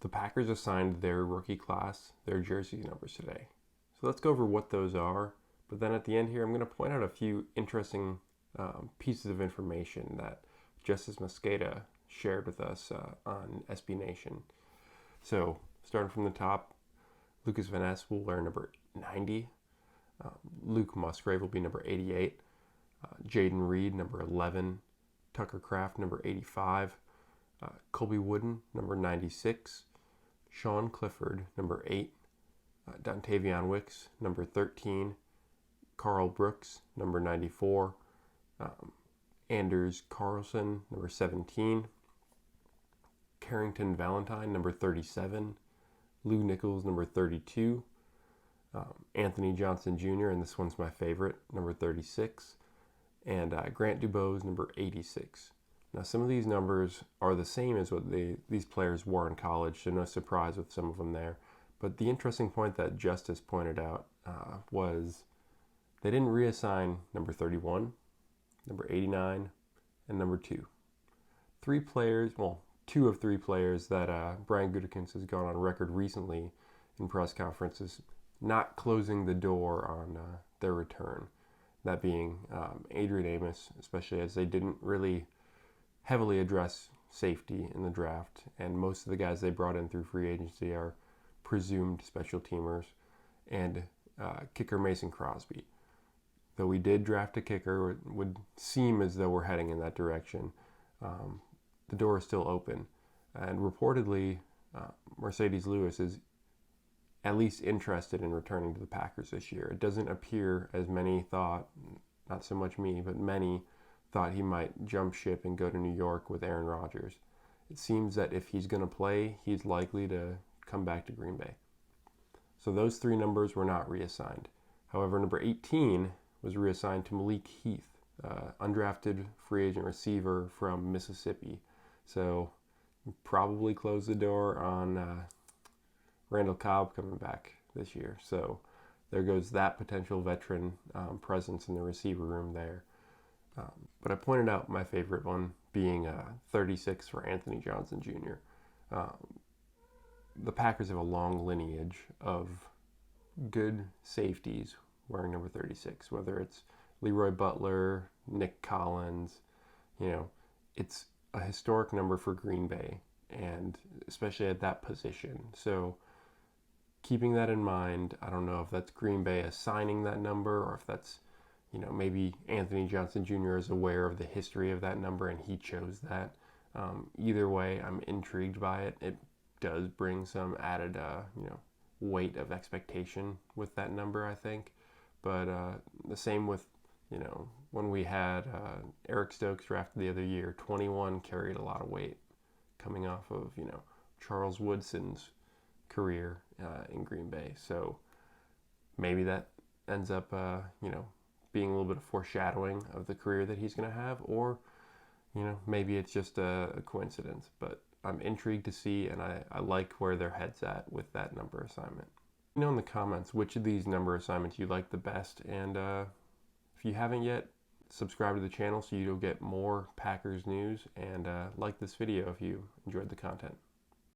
The Packers assigned their rookie class their jersey numbers today. So let's go over what those are. But then at the end here, I'm going to point out a few interesting pieces of information that Justice Mosqueda shared with us on SB Nation. So starting from the top, Lukas Van Ness will wear number 90. Luke Musgrave will be number 88. Jayden Reed, number 11. Tucker Kraft, number 85. Colby Wooden, number 96. Sean Clifford, number 8. Dontayvion Wicks, number 13. Karl Brooks, number 94. Anders Carlson, number 17. Carrington Valentine, number 37. Lew Nichols, number 32. Anthony Johnson Jr., and this one's my favorite, number 36. And Grant DuBose, number 86. Now, some of these numbers are the same as what these players wore in college, so no surprise with some of them there. But the interesting point that Justice pointed out was they didn't reassign number 31, number 89, and number 2. Two of three players that Brian Gutekunst has gone on record recently in press conferences not closing the door on their return. That being Adrian Amos, especially as they didn't really heavily address safety in the draft, and most of the guys they brought in through free agency are presumed special teamers, and kicker Mason Crosby. Though we did draft a kicker, it would seem as though we're heading in that direction. The door is still open, and reportedly Marcedes Lewis is at least interested in returning to the Packers this year. It doesn't appear, as many thought, not so much me, but many thought he might jump ship and go to New York with Aaron Rodgers. It seems that if he's going to play, he's likely to come back to Green Bay. So those three numbers were not reassigned. However, number 18 was reassigned to Malik Heath, undrafted free agent receiver from Mississippi. So probably close the door on Randall Cobb coming back this year. So there goes that potential veteran presence in the receiver room there. But I pointed out my favorite one being 36 for Anthony Johnson Jr. The Packers have a long lineage of good safeties wearing number 36, whether it's Leroy Butler, Nick Collins. It's a historic number for Green Bay, and especially at that position. So keeping that in mind, I don't know if that's Green Bay assigning that number, or if that's, maybe Anthony Johnson Jr. is aware of the history of that number and he chose that. Either way, I'm intrigued by it. It does bring some added, weight of expectation with that number, I think. But the same with, when we had Eric Stokes drafted the other year, 21 carried a lot of weight coming off of, Charles Woodson's career in Green Bay. So maybe that ends up, being a little bit of foreshadowing of the career that he's going to have, or, maybe it's just a coincidence. But I'm intrigued to see, and I like where their head's at with that number assignment. Let me know in the comments which of these number assignments you like the best, and if you haven't yet, subscribe to the channel so you'll get more Packers news, and like this video if you enjoyed the content.